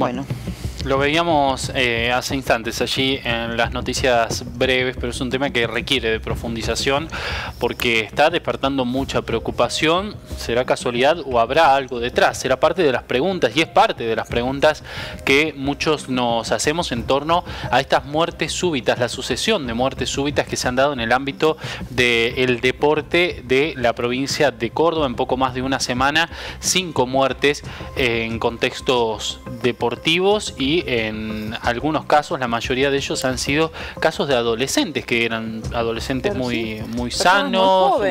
Bueno. Lo veíamos hace instantes allí en las noticias breves, pero es un tema que requiere de profundización porque está despertando mucha preocupación. ¿Será casualidad o habrá algo detrás? Será parte de las preguntas, y es parte de las preguntas que muchos nos hacemos en torno a estas muertes súbitas, la sucesión de muertes súbitas que se han dado en el ámbito del deporte de la provincia de Córdoba. En poco más de una semana, 5 muertes en contextos deportivos, y en algunos casos, la mayoría de ellos han sido casos de adolescentes, que eran adolescentes muy sanos,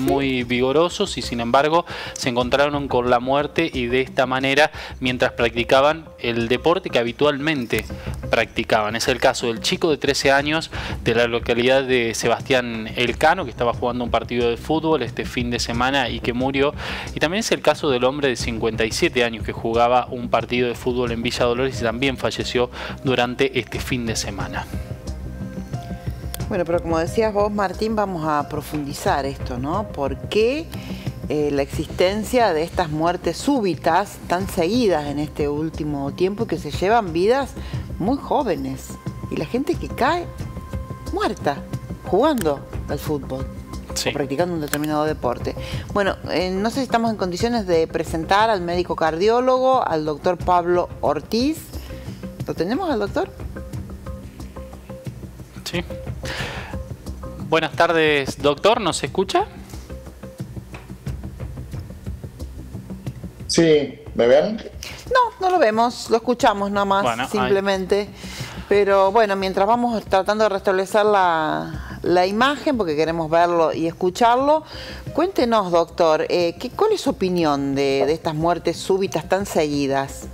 muy vigorosos, y sin embargo se encontraron con la muerte, y de esta manera mientras practicaban el deporte que habitualmente practicaban. Es el caso del chico de 13 años de la localidad de Sebastián Elcano, que estaba jugando un partido de fútbol este fin de semana y que murió, y también es el caso del hombre de 57 años que jugaba un partido de fútbol en Villa Dolores y también falleció durante este fin de semana. Bueno, pero como decías vos, Martín, vamos a profundizar esto, ¿no? ¿Por qué la existencia de estas muertes súbitas tan seguidas en este último tiempo, que se llevan vidas muy jóvenes y la gente que cae muerta jugando al fútbol? Sí. O practicando un determinado deporte. Bueno, no sé si estamos en condiciones de presentar al médico cardiólogo, al doctor Pablo Ortiz. ¿Lo tenemos al doctor? Sí. Buenas tardes, doctor. ¿Nos escucha? Sí, ¿me ven? No lo vemos, lo escuchamos nada más, bueno, simplemente. Pero bueno, mientras vamos tratando de restablecer la imagen, porque queremos verlo y escucharlo, cuéntenos, doctor, ¿cuál es su opinión de estas muertes súbitas tan seguidas?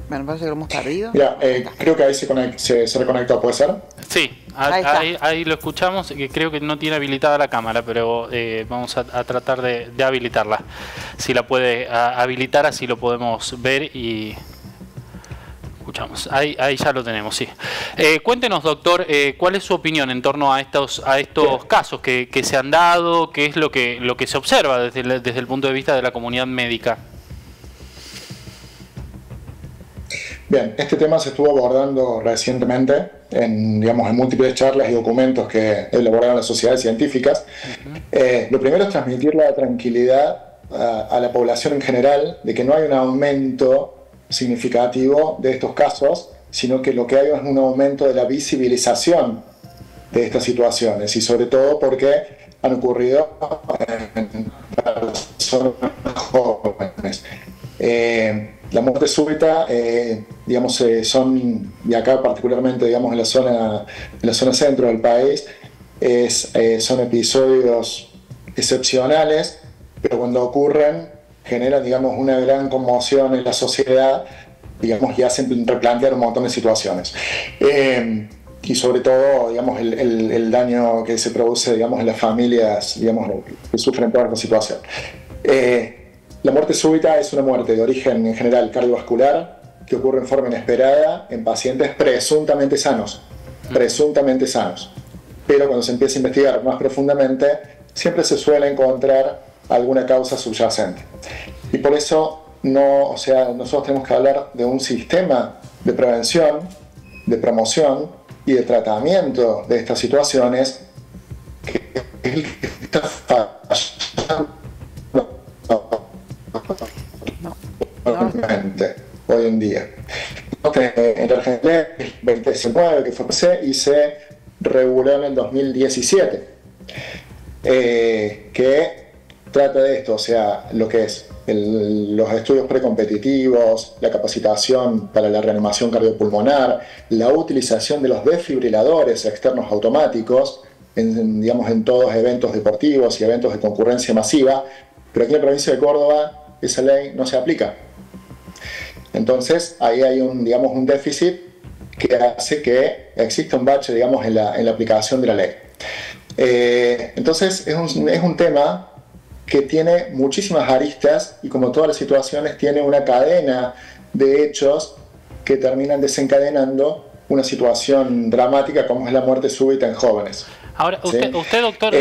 Bueno, parece que lo hemos perdido. Mira, creo que ahí se reconectó, ¿puede ser? Sí, ahí lo escuchamos, que creo que no tiene habilitada la cámara, pero vamos a tratar de habilitarla. Si la puede habilitar, así lo podemos ver y escuchamos. Ahí ya lo tenemos, sí. Cuéntenos, doctor, ¿cuál es su opinión en torno a estos casos que se han dado? ¿Qué es lo que se observa desde el punto de vista de la comunidad médica? Bien, este tema se estuvo abordando recientemente en múltiples charlas y documentos que elaboraron las sociedades científicas. Lo primero es transmitir la tranquilidad a la población en general de que no hay un aumento significativo de estos casos, sino que lo que hay es un aumento de la visibilización de estas situaciones, y sobre todo porque han ocurrido en personas jóvenes. La muerte súbita, son, y acá particularmente, en la zona centro del país, son episodios excepcionales, pero cuando ocurren generan, una gran conmoción en la sociedad, y hacen replantear un montón de situaciones. Y sobre todo, el daño que se produce, en las familias, que sufren toda esta situación. La muerte súbita es una muerte de origen en general cardiovascular que ocurre en forma inesperada en pacientes presuntamente sanos. Pero cuando se empieza a investigar más profundamente, siempre se suele encontrar alguna causa subyacente. Y por eso nosotros tenemos que hablar de un sistema de prevención, de promoción y de tratamiento de estas situaciones que es el que está fallando hoy en día. En la Argentina, el 2019 que fue y se reguló en el 2017, que trata de esto, lo que es los estudios precompetitivos, la capacitación para la reanimación cardiopulmonar, la utilización de los desfibriladores externos automáticos en todos eventos deportivos y eventos de concurrencia masiva, pero aquí en la provincia de Córdoba esa ley no se aplica. Entonces ahí hay un déficit que hace que exista un bache en la aplicación de la ley. Entonces es un tema que tiene muchísimas aristas, y como todas las situaciones tiene una cadena de hechos que terminan desencadenando una situación dramática como es la muerte súbita en jóvenes. Ahora, usted doctor,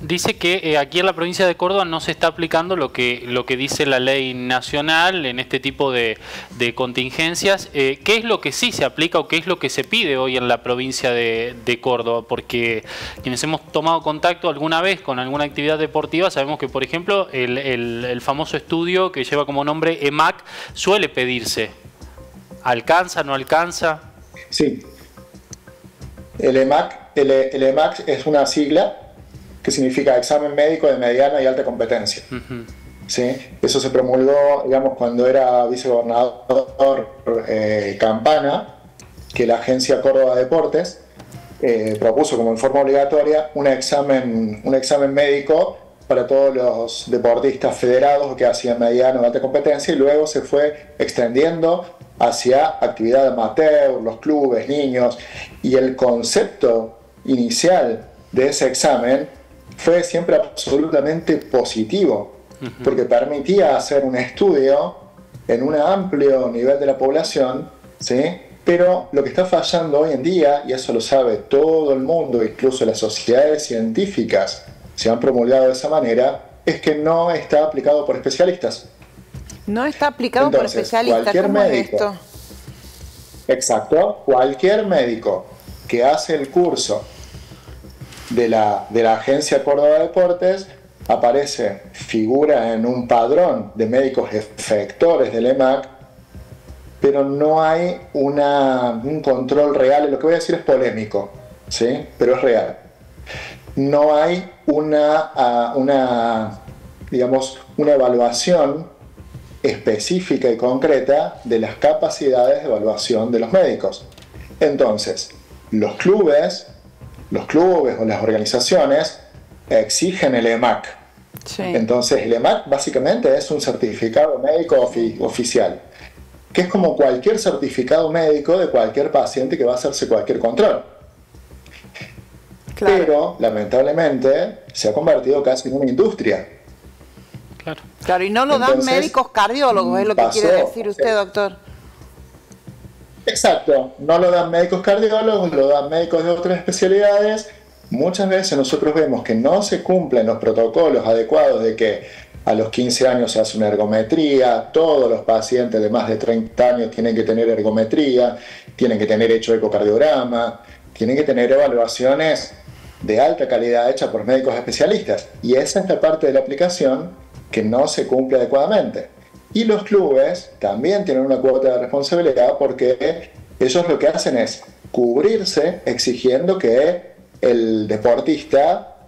Dice que aquí en la provincia de Córdoba no se está aplicando lo que dice la ley nacional en este tipo de contingencias. ¿Qué es lo que sí se aplica o qué es lo que se pide hoy en la provincia de Córdoba? Porque quienes hemos tomado contacto alguna vez con alguna actividad deportiva sabemos que, por ejemplo, el famoso estudio que lleva como nombre EMAC suele pedirse. ¿Alcanza, no alcanza? Sí. El EMAC es una sigla que significa examen médico de mediana y alta competencia. ¿Sí? Eso se promulgó, digamos, cuando era vicegobernador Campana, que la agencia Córdoba Deportes propuso como en forma obligatoria un examen médico para todos los deportistas federados que hacían mediana o alta competencia, y luego se fue extendiendo hacia actividad amateur, los clubes, niños, y el concepto inicial de ese examen fue siempre absolutamente positivo, porque permitía hacer un estudio en un amplio nivel de la población, ¿sí? Pero lo que está fallando hoy en día, y eso lo sabe todo el mundo, incluso las sociedades científicas se han promulgado de esa manera, es que no está aplicado por especialistas. No está aplicado. Entonces, por especialistas. ¿Cómo médico, es esto? Exacto. Cualquier médico que hace el curso de la agencia Córdoba Deportes aparece, figura en un padrón de médicos efectores del EMAC, pero no hay un control real. Lo que voy a decir es polémico, ¿sí? Pero es real. No hay una evaluación específica y concreta de las capacidades de evaluación de los médicos. Entonces, los clubes o las organizaciones exigen el EMAC. Sí. Entonces, el EMAC básicamente es un certificado médico oficial, que es como cualquier certificado médico de cualquier paciente que va a hacerse cualquier control. Claro. Pero, lamentablemente, se ha convertido casi en una industria. Claro, y no lo dan médicos cardiólogos, es lo que quiere decir usted, doctor. Exacto, no lo dan médicos cardiólogos, lo dan médicos de otras especialidades. Muchas veces nosotros vemos que no se cumplen los protocolos adecuados de que a los 15 años se hace una ergometría, todos los pacientes de más de 30 años tienen que tener ergometría, tienen que tener hecho ecocardiograma, tienen que tener evaluaciones de alta calidad hechas por médicos especialistas. Y esa es la parte de la aplicación que no se cumple adecuadamente. Y los clubes también tienen una cuota de responsabilidad, porque ellos lo que hacen es cubrirse exigiendo que el deportista,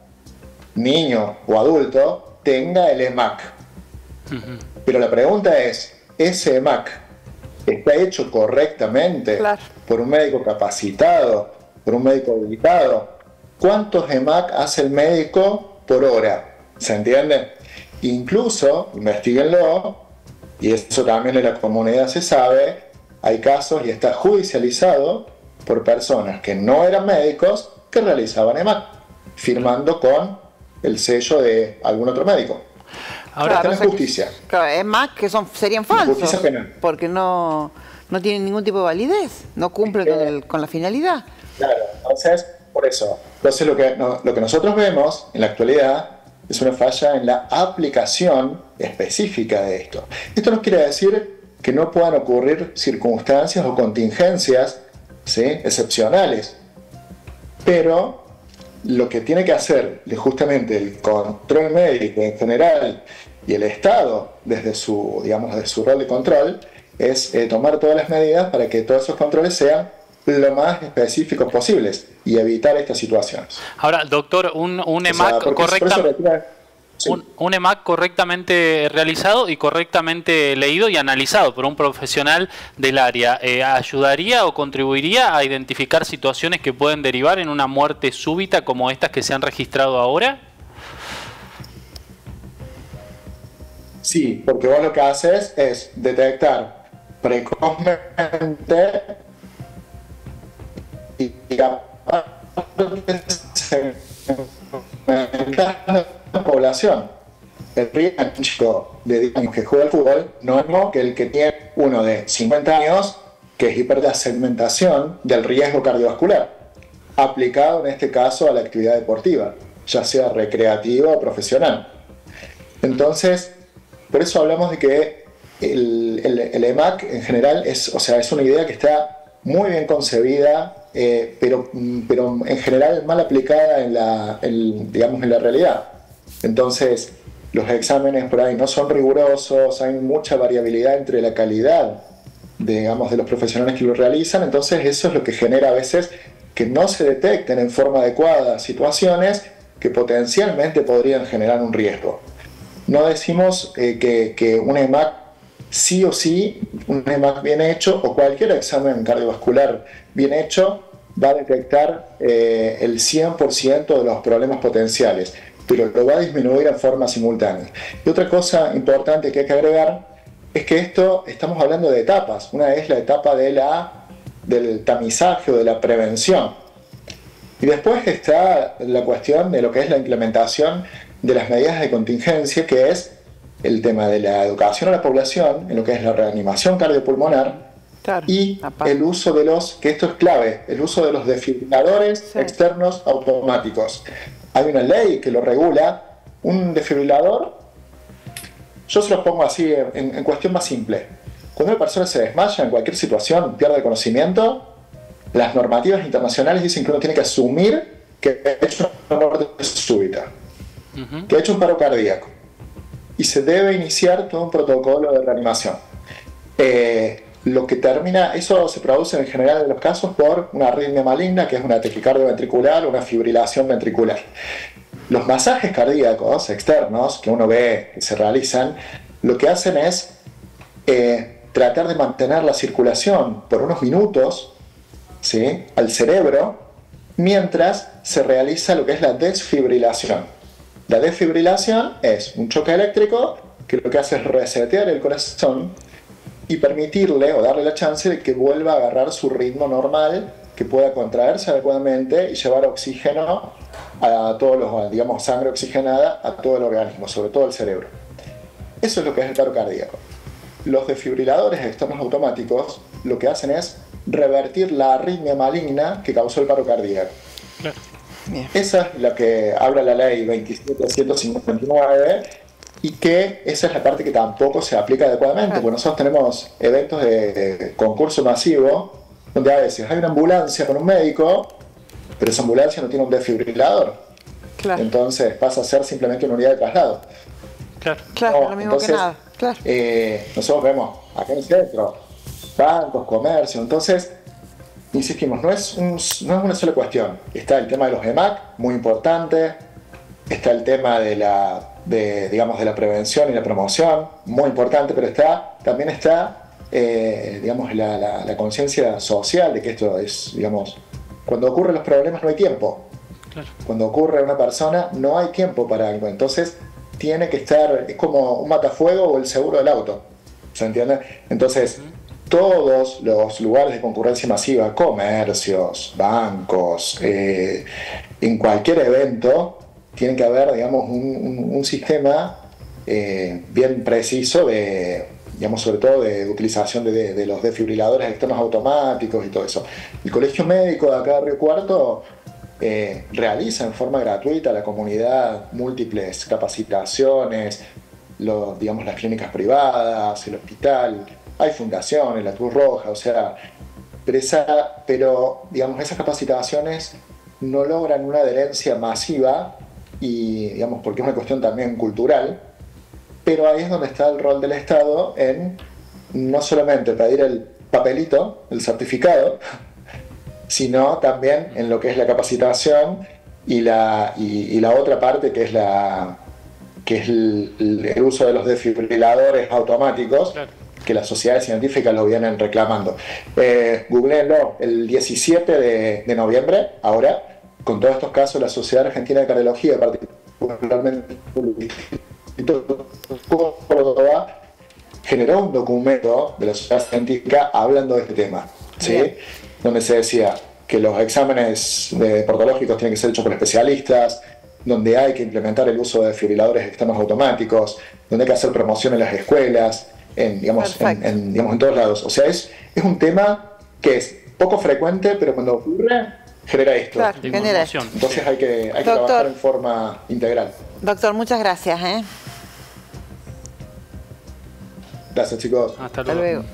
niño o adulto, tenga el EMAC. Pero la pregunta es, ¿ese EMAC está hecho correctamente por un médico capacitado, por un médico habilitado? ¿Cuántos EMAC hace el médico por hora? ¿Se entiende? Incluso, investiguenlo, y eso también en la comunidad se sabe, hay casos y está judicializado por personas que no eran médicos que realizaban EMAC, firmando con el sello de algún otro médico. Ahora está la justicia. Claro, EMAC que serían falsos, porque no tienen ningún tipo de validez, no cumplen con la finalidad. Claro, entonces, por eso. Entonces lo que nosotros vemos en la actualidad es una falla en la aplicación específica de esto. Esto no quiere decir que no puedan ocurrir circunstancias o contingencias, ¿sí?, excepcionales, pero lo que tiene que hacer justamente el control médico en general y el Estado desde su rol de control es tomar todas las medidas para que todos esos controles sean lo más específicos posibles y evitar estas situaciones. Ahora, doctor, un EMAC un EMAC correctamente realizado y correctamente leído y analizado por un profesional del área, ¿ayudaría o contribuiría a identificar situaciones que pueden derivar en una muerte súbita como estas que se han registrado ahora? Sí, porque vos lo que haces es detectar precozmente y la población. El riesgo de 10 años que juega al fútbol no es mismo que el que tiene uno de 50 años, que es hiperlasegmentación del riesgo cardiovascular, aplicado en este caso a la actividad deportiva. ya sea recreativa o profesional. Entonces, por eso hablamos de que el EMAC en general es una idea que está muy bien concebida, pero en general mal aplicada en la realidad. Entonces, los exámenes por ahí no son rigurosos, hay mucha variabilidad entre la calidad de los profesionales que lo realizan, entonces eso es lo que genera a veces que no se detecten en forma adecuada situaciones que potencialmente podrían generar un riesgo. No decimos que un EMAC sí o sí, un EMAC bien hecho o cualquier examen cardiovascular bien hecho va a detectar el 100% de los problemas potenciales, pero lo va a disminuir en forma simultánea. Y otra cosa importante que hay que agregar es que estamos hablando de etapas. Una es la etapa del tamizaje o de la prevención. Y después está la cuestión de lo que es la implementación de las medidas de contingencia, que es el tema de la educación a la población, en lo que es la reanimación cardiopulmonar, claro, y el uso que esto es clave, el uso de los desfibriladores externos automáticos. Hay una ley que lo regula. Un desfibrilador, yo se los pongo así en cuestión más simple. Cuando una persona se desmaya en cualquier situación, pierde el conocimiento, las normativas internacionales dicen que uno tiene que asumir que ha hecho una muerte súbita, que ha hecho un paro cardíaco, y se debe iniciar todo un protocolo de reanimación. Lo que termina, eso se produce en general en los casos por una arritmia maligna, que es una taquicardia ventricular o una fibrilación ventricular. Los masajes cardíacos externos que uno ve que se realizan, lo que hacen es tratar de mantener la circulación por unos minutos, ¿sí?, al cerebro, mientras se realiza lo que es la desfibrilación. La desfibrilación es un choque eléctrico que lo que hace es resetear el corazón y permitirle o darle la chance de que vuelva a agarrar su ritmo normal, que pueda contraerse adecuadamente y llevar oxígeno a todos los, sangre oxigenada a todo el organismo, sobre todo el cerebro. Eso es lo que es el paro cardíaco. Los desfibriladores externos automáticos lo que hacen es revertir la arritmia maligna que causó el paro cardíaco. Claro. Esa es la que habla la ley 27159, y que esa es la parte que tampoco se aplica adecuadamente, porque nosotros tenemos eventos de concurso masivo donde a veces hay una ambulancia con un médico, pero esa ambulancia no tiene un desfibrilador. Claro. Entonces pasa a ser simplemente una unidad de traslado. Claro, lo mismo que nada. Claro. Nosotros vemos acá en el centro bancos, comercio, entonces insistimos, no es una sola cuestión. Está el tema de los EMAC, muy importante. Está el tema de la prevención y la promoción, muy importante, pero también está la conciencia social de que esto es, cuando ocurren los problemas no hay tiempo. Claro. Cuando ocurre una persona no hay tiempo para algo, entonces tiene que estar, es como un matafuego o el seguro del auto, ¿se entiende? Entonces, todos los lugares de concurrencia masiva, comercios, bancos, en cualquier evento, tiene que haber, un sistema bien preciso sobre todo de utilización de los desfibriladores externos automáticos y todo eso. El Colegio Médico de acá de Río Cuarto realiza en forma gratuita a la comunidad múltiples capacitaciones, las clínicas privadas, el hospital, hay fundaciones, la Cruz Roja, pero esas capacitaciones no logran una adherencia masiva, y porque es una cuestión también cultural, pero ahí es donde está el rol del Estado en no solamente pedir el papelito, el certificado, sino también en lo que es la capacitación y la otra parte que es el uso de los desfibriladores automáticos. Claro. Que las sociedades científicas lo vienen reclamando. Googleenlo, el 17 de noviembre, ahora, con todos estos casos, la Sociedad Argentina de Cardiología, particularmente el Instituto Córdoba, generó un documento de la sociedad científica hablando de este tema, ¿sí? Donde se decía que los exámenes portológicos tienen que ser hechos por especialistas, donde hay que implementar el uso de desfibriladores externos automáticos, donde hay que hacer promoción en las escuelas, en todos lados. Es un tema que es poco frecuente, pero cuando ocurre genera esto. Claro, de genera esto. conmoción. Entonces hay que Doctor. trabajar en forma integral. Doctor, muchas gracias. Gracias, chicos. Hasta Hasta luego. luego.